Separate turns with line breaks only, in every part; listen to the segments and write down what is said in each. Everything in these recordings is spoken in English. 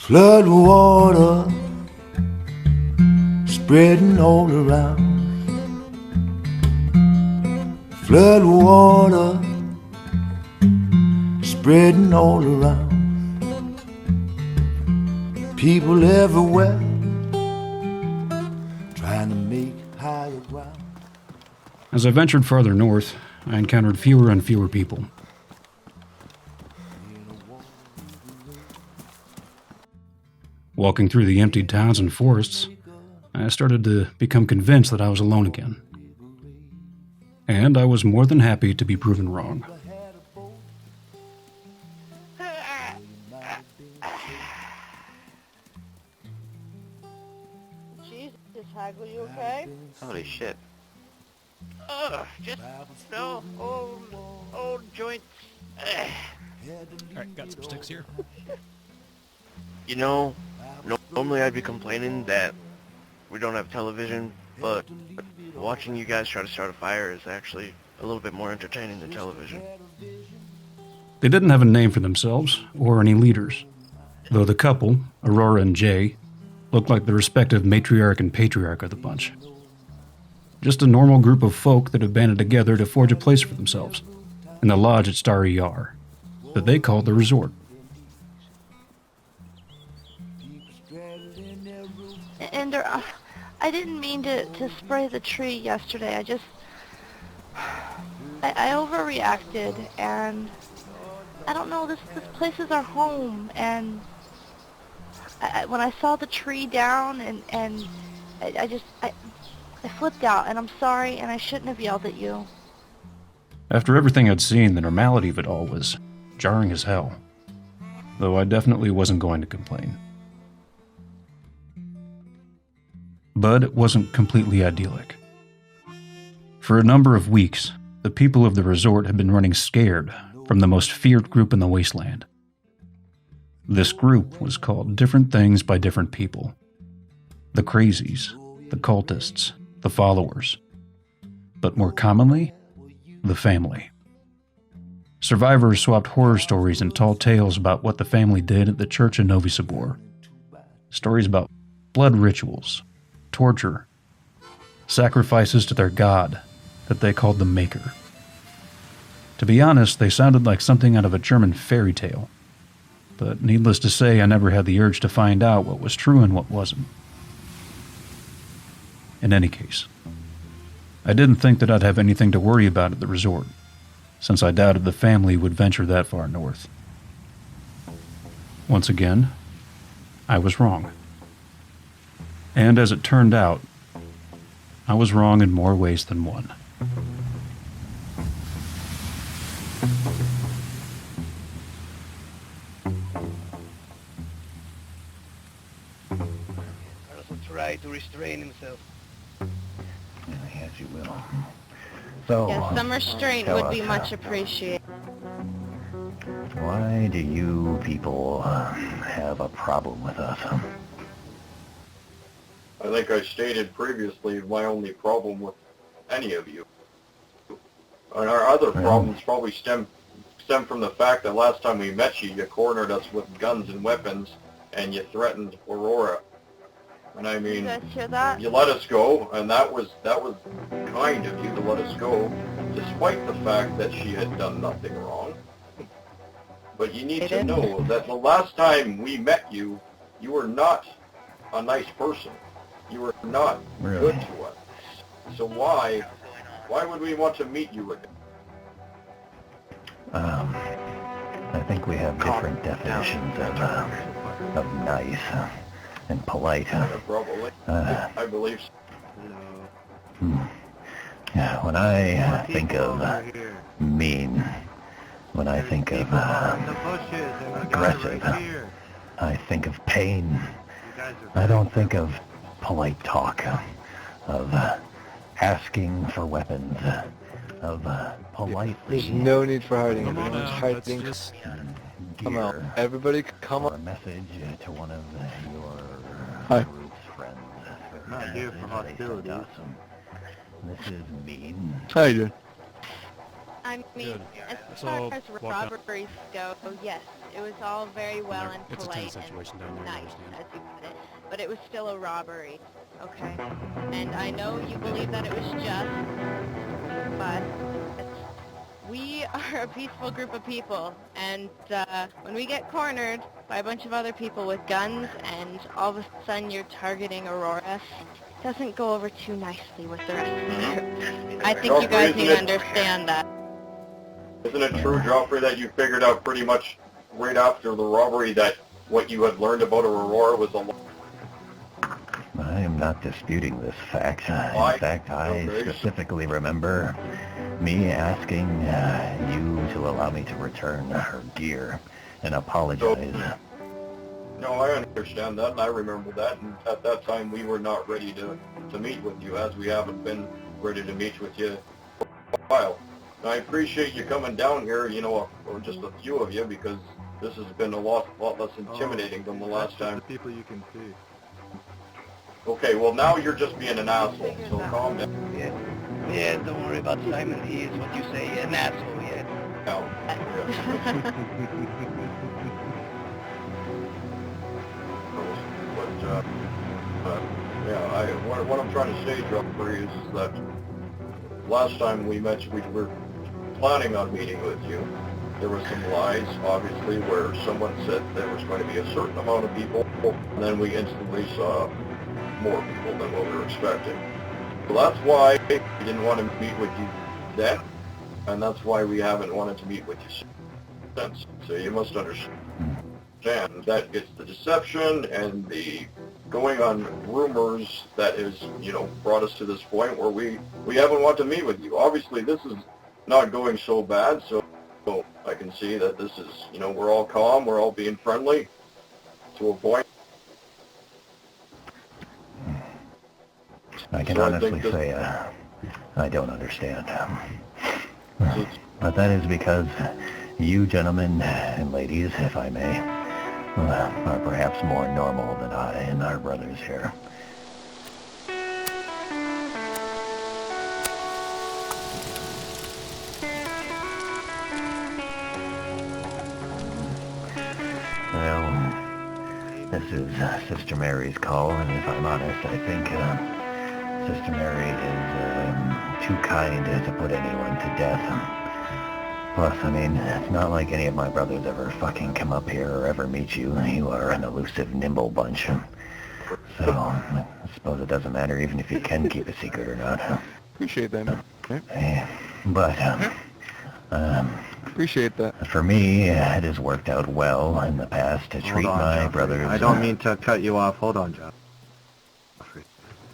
Flood water spreading all around. Flood water spreading all around. People everywhere trying to make higher ground.
As I ventured farther north, I encountered fewer and fewer people. Walking through the emptied towns and forests, I started to become convinced that I was alone again. And I was more than happy to be proven wrong.
Jesus, Haggle, you okay?
Holy shit. Just no old joints.
Alright, got some sticks here.
You know, normally I'd be complaining that we don't have television, but watching you guys try to start a fire is actually a little bit more entertaining than television.
They didn't have a name for themselves, or any leaders, though the couple, Aurora and Jay, looked like the respective matriarch and patriarch of the bunch. Just a normal group of folk that had banded together to forge a place for themselves, in the lodge at Star ER, that they called the resort.
And I didn't mean to spray the tree yesterday. I overreacted, and I don't know, this place is our home, and when I saw the tree down, and I flipped out, and I'm sorry, and I shouldn't have yelled at you.
After everything I'd seen, the normality of it all was jarring as hell, though I definitely wasn't going to complain. But it wasn't completely idyllic. For a number of weeks, the people of the resort had been running scared from the most feared group in the wasteland. This group was called different things by different people. The crazies, the cultists, the followers. But more commonly, the family. Survivors swapped horror stories and tall tales about what the family did at the church in Novi Sabor. Stories about blood rituals, torture, sacrifices to their god that they called the Maker. To be honest, they sounded like something out of a German fairy tale. But needless to say, I never had the urge to find out what was true and what wasn't. In any case, I didn't think that I'd have anything to worry about at the resort, since I doubted the family would venture that far north. Once again, I was wrong. And as it turned out, I was wrong in more ways than one.
Carlos tried to restrain himself.
Yes, you will. So,
Yes, some restraint
tell
would be
us,
much appreciated.
why do you people have a problem with us?
I think I stated previously my only problem with any of you. And our other problems probably stem from the fact that last time we met you, you cornered us with guns and weapons, and you threatened Aurora. And I mean,
You guys hear that?
you let us go, and that was kind of you to let us go, despite the fact that she had done nothing wrong. But you need to know that the last time we met you, you were not a nice person. You were not good to us. So why would we want to meet you again?
I think we have different definitions of nice and polite.
Probably. I believe so.
When I think of mean, when I think of aggressive, I think of pain. I don't think of polite talk, of asking for weapons, of politely...
There's no need for hiding.
Come on
Everyone's
out,
hiding.
let's just...
Come out. Everybody come
or
on.
a message to one of your
Hi.
group's friends.
Not here for hostility.
This is mean.
How you doing?
I mean,
Good.
as
So,
far as
walk down.
robberies go, yes, it was all very well and
It's a tense
polite
situation
and
down there, you
nice,
understand.
as you put it, but it was still a robbery, okay? And I know you believe that it was just, but we are a peaceful group of people, and when we get cornered by a bunch of other people with guns and all of a sudden you're targeting Aurora, it doesn't go over too nicely with the rest of the group. I think you guys need to understand that.
Isn't it true, Joffrey, that you figured out pretty much right after the robbery that what you had learned about Aurora was a lie?
I am not disputing this fact. In fact, I specifically remember me asking you to allow me to return her gear and apologize.
No, I understand that, and I remember that, and at that time we were not ready to meet with you, as we haven't been ready to meet with you for a while. And I appreciate you coming down here, you know, or just a few of you, because this has been a lot less intimidating than the last time.
The people you can see.
Okay, well now you're just being an asshole, so calm down.
Yeah, don't worry about Simon. He is what you say, an asshole, yeah.
What I'm trying to say, Joffrey, is that last time we met, we were planning on meeting with you. There were some lies, obviously, where someone said there was going to be a certain amount of people, and then we instantly saw more people than what we were expecting. So that's why we didn't want to meet with you then, and that's why we haven't wanted to meet with you since. So you must understand that it's the deception and the going on rumors that has, you know, brought us to this point where we haven't wanted to meet with you. Obviously, this is not going so bad, so I can see that this is, you know, we're all calm, we're all being friendly to a point.
I can honestly say I don't understand. But that is because you gentlemen and ladies, if I may, are perhaps more normal than I and our brothers here. Well, this is Sister Mary's call, and if I'm honest, I think Sister Mary is too kind to put anyone to death. Plus, I mean, it's not like any of my brothers ever fucking come up here or ever meet you. You are an elusive, nimble bunch. So, I suppose it doesn't matter even if you can keep a secret or not.
Appreciate that.
But,
appreciate that.
For me, it has worked out well in the past to treat my brothers...
I don't mean to cut you off. Hold on, Joffrey.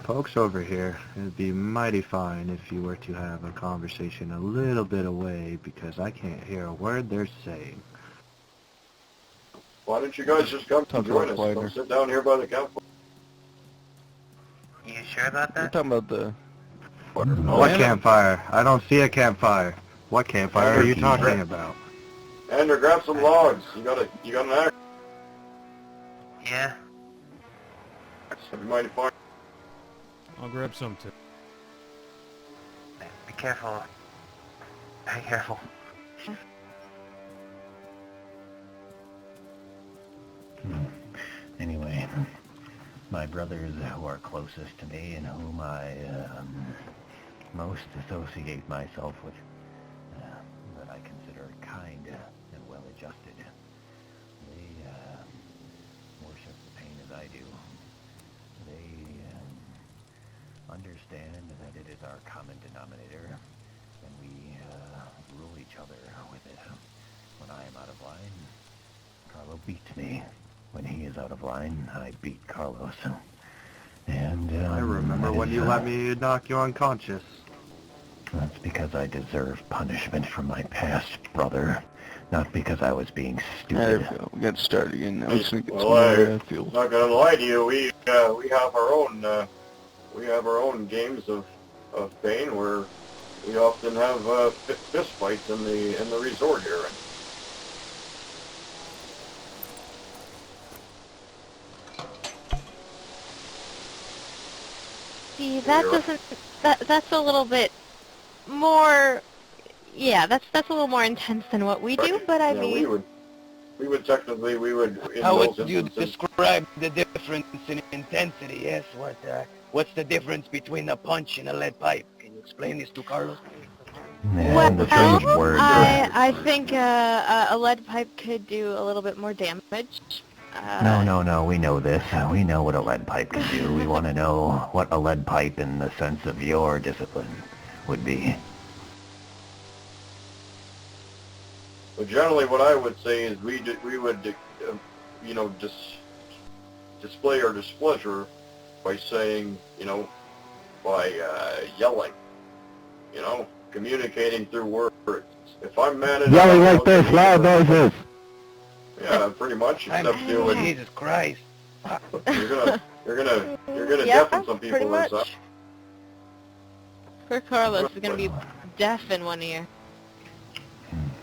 Folks over here, it'd be mighty fine if you were to have a conversation a little bit away, because I can't hear a word they're saying.
Why don't you guys just come to join us? Come sit down here by the campfire.
You sure about that?
We're talking about the...
What campfire? I don't see a campfire. What campfire are you talking about?
Andrew, grab some logs. You got an axe?
Yeah.
You mighty fine.
I'll grab some too.
Be careful. Be careful.
Anyway, my brothers who are closest to me and whom I most associate myself with, that I consider kind and well-adjusted, they worship the pain as I do. They understand that it is our common denominator, and we rule each other with it. When I am out of line, Carlo beats me. When he is out of line, I beat Carlos. And
I remember when you let me knock you unconscious.
That's because I deserve punishment from my past, brother. Not because I was being stupid.
There we go. We got started again. Now.
I'm not gonna lie to you. We have our own games of pain where we often have fist fights in the resort here.
See, that doesn't... That's a little bit more... Yeah, that's a little more intense than what we do, but I
Yeah,
mean...
we would technically, in
How
those
would you
instances,
describe the difference in intensity? Yes, what's the difference between a punch and a lead pipe? Can you explain this to Carlos?
Yeah, the strange words.
I think a lead pipe could do a little bit more damage.
No, we know this. We know what a lead pipe can do. We want to know what a lead pipe in the sense of your discipline would be.
but generally what I would say is we would, display our displeasure by saying, by yelling, communicating through words. If I'm mad at
Yelling like this, loud noises.
Yeah, pretty much. Except doing.
Jesus Christ.
You're gonna
Yeah,
deafen some
pretty
people as
much.
Poor Carlos is gonna be deaf in one ear.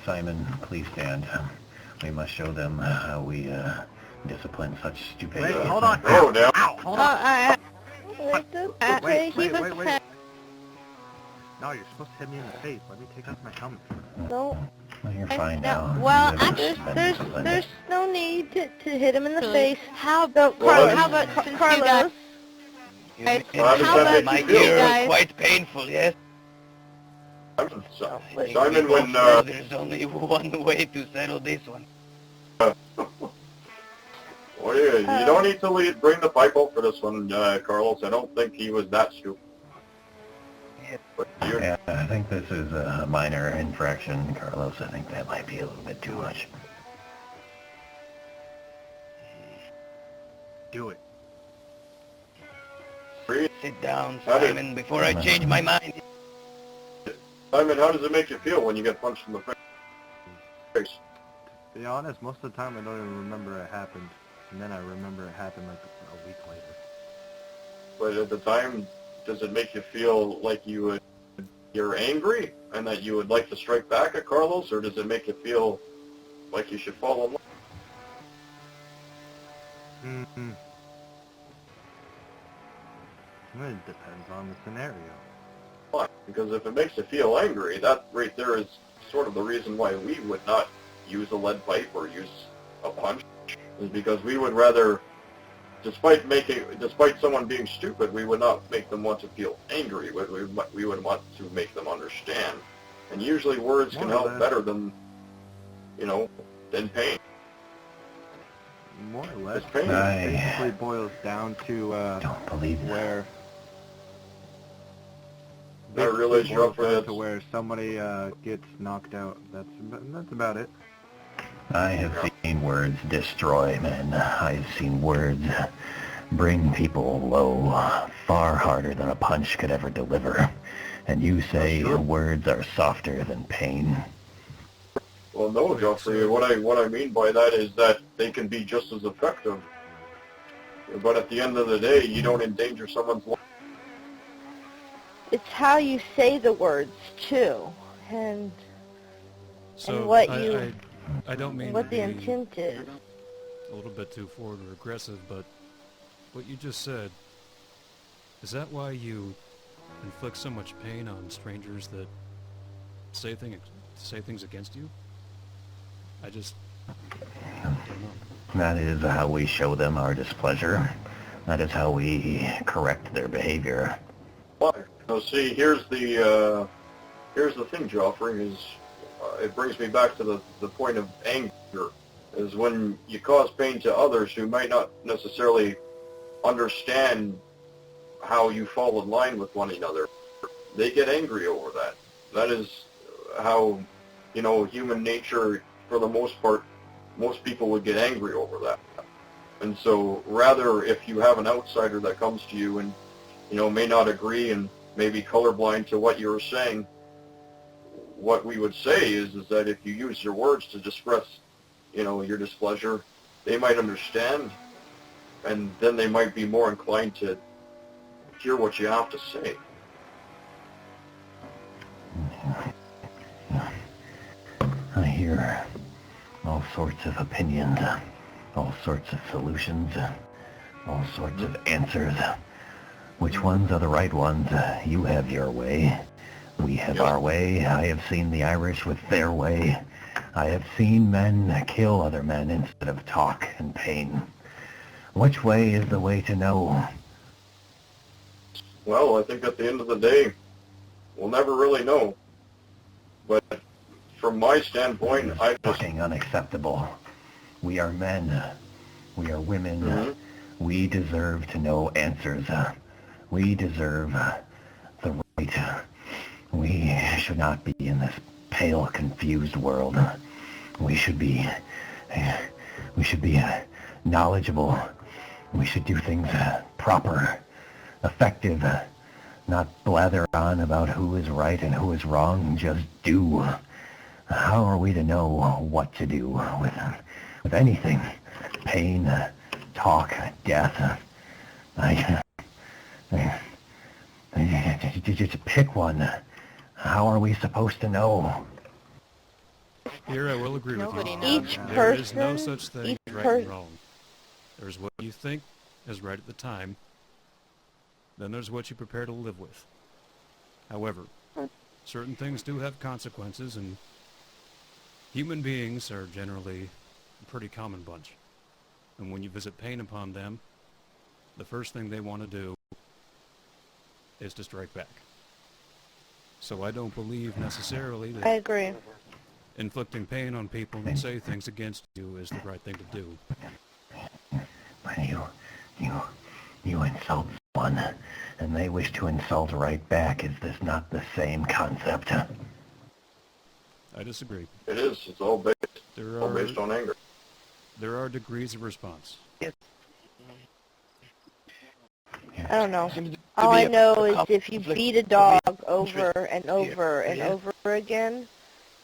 Simon, please stand. We must show them how we discipline such stupidity.
Wait, hold on.
Oh, down.
Hold on.
Wait,
Wait. No, you're supposed to hit me in the face. Let me take off my helmet.
No,
Well, you're fine now.
Well,
You haven't been
there's
disciplined.
no need to hit him in the
Really?
face. How about
Well,
how about since you
Carlos?
guys...
It
How does that make
my
you feel?
ear
guys?
is quite painful, yes?
Simon, when
There's only one way to settle this one.
well, you don't need to bring the pipe up for this one, Carlos. I don't think he was that stupid. But you're,
Yeah, I think this is a minor infraction, Carlos. I think that might be a little bit too much.
Do it.
Sit down,
How did-
Simon, before I change my mind.
Simon, how does it make you feel when you get punched in the face?
To be honest, most of the time I don't even remember it happened. And then I remember it happened like a week later.
But at the time, does it make you feel like you're angry and that you would like to strike back at Carlos, or does it make you feel like you should fall in love?
Mm-hmm. It depends on the scenario.
Why? Because if it makes you feel angry, that right there is sort of the reason why we would not use a lead pipe or use a punch, is because we would rather, despite someone being stupid, we would not make them want to feel angry. We would want to make them understand. And usually words can help better than, than pain.
More or less,
It's pain.
it basically boils down to
Don't believe that.
where...
I realize you're up for
down
this.
to where somebody gets knocked out. That's about it.
I have seen words destroy men. I've seen words bring people low far harder than a punch could ever deliver. And you say words are softer than pain.
Well, no, Geoffrey. What I mean by that is that they can be just as effective. But at the end of the day, you don't endanger someone's life.
It's how you say the words too, and
So
what
I don't mean
what
to
the
be
intent is.
a little bit too forward or aggressive, but what you just said, is that why you inflict so much pain on strangers that say things against you? I just don't know.
That is how we show them our displeasure. That is how we correct their behavior.
Why? Now, see, here's the thing, Geoffrey, is it brings me back to the point of anger, is when you cause pain to others who might not necessarily understand how you fall in line with one another. They get angry over that. That is how, human nature, for the most part, most people would get angry over that. And so rather, if you have an outsider that comes to you and, may not agree and may be colorblind to what you're saying, what we would say is that if you use your words to express, your displeasure, they might understand, and then they might be more inclined to hear what you have to say.
I hear all sorts of opinions, all sorts of solutions, all sorts of answers. Which ones are the right ones? You have your way. We have our way. I have seen the Irish with their way. I have seen men kill other men instead of talk and pain. Which way is the way to know?
Well, I think at the end of the day, we'll never really know. But from my standpoint,
It's
I just...
fucking unacceptable. We are men. We are women.
Mm-hmm.
We deserve to know answers. We deserve the right. We should not be in this pale, confused world. We should be knowledgeable. We should do things proper, effective, not blather on about who is right and who is wrong. Just do. How are we to know what to do with anything? Pain, talk, death. Just pick one. How are we supposed to know?
Here I will agree with
Nobody
you.
knows.
Each
There is no
person-
such thing
each
as right
per-
and wrong. There's what you think is right at the time. Then there's what you prepare to live with. However, certain things do have consequences, and human beings are generally a pretty common bunch. And when you visit pain upon them, the first thing they want to do is to strike back. So I don't believe necessarily
I
that
agree.
inflicting pain on people that say things against you is the right thing to do.
When you insult someone, and they wish to insult right back, is this not the same concept?
I disagree.
It is. It's all based
There
all
are
based on anger.
there are degrees of response.
I don't know.
Seems to
All
be
I
a
know is
conflict
if you
of
beat a dog over
interest
and over and
Yeah.
over again,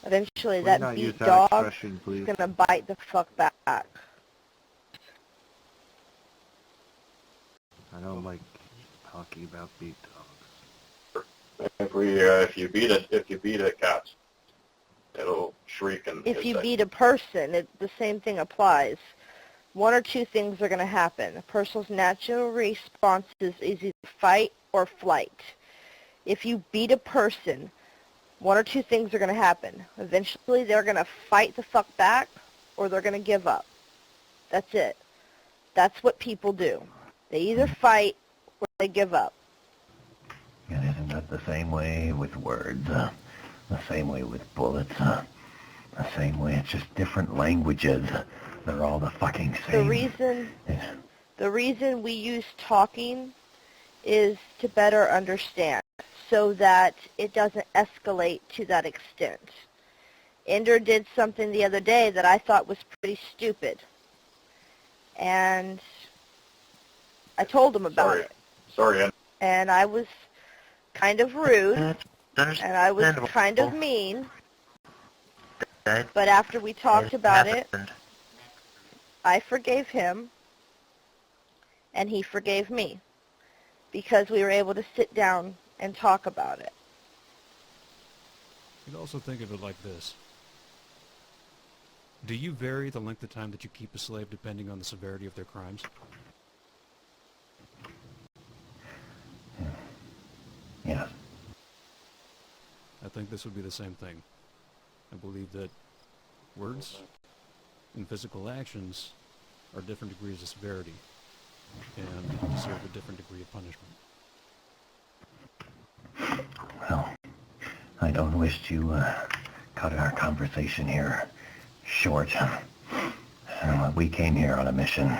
eventually
Will you
that
not use
beat
that
dog
expression,
is
please?
gonna bite the fuck back.
I don't like talking about beat dogs.
If you beat a cat, it'll shriek and...
If you
hit
beat a person, the same thing applies. One or two things are going to happen. A person's natural response is either fight or flight. If you beat a person, one or two things are going to happen. Eventually, they're going to fight the fuck back, or they're going to give up. That's it. That's what people do. They either fight or they give up.
And isn't that the same way with words? The same way with bullets? The same way, it's just different languages. They're all the fucking same.
The reason we use talking is to better understand, so that it doesn't escalate to that extent. Ender did something the other day that I thought was pretty stupid, and I told him about it.
Sorry, Ed.
And I was kind of rude, and I was kind of mean, but after we talked about it, I forgave him, and he forgave me, because we were able to sit down and talk about it.
You could also think of it like this. Do you vary the length of time that you keep a slave depending on the severity of their crimes?
Yes.
I think this would be the same thing. I believe that words and physical actions are different degrees of severity and deserve a different degree of punishment.
Well, I don't wish to cut our conversation here short. We came here on a mission.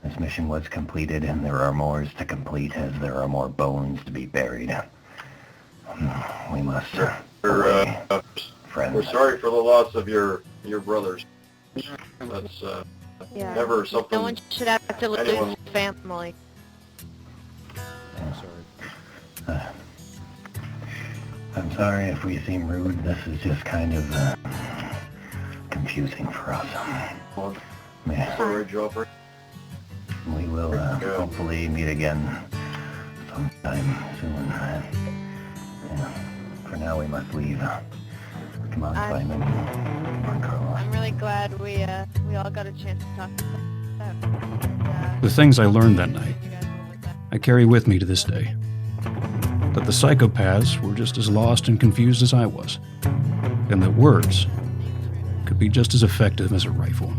This mission was completed, and there are more to complete as there are more bones to be buried. We must away, friends.
We're sorry for the loss of your brothers. That's never something...
No one should have to lose
anyone-
family.
I'm sorry.
I'm sorry if we seem rude. This is just kind of confusing for us. Yeah.
Sorry, Joffrey.
We will hopefully meet again sometime soon. Yeah. For now, we must leave. Come on, Simon. Come on, Carla.
I'm really glad we all got a chance to talk about that.
The things I learned that night, I carry with me to this day. The that the psychopaths were just as lost and confused as I was, and that words could be just as effective as a rifle.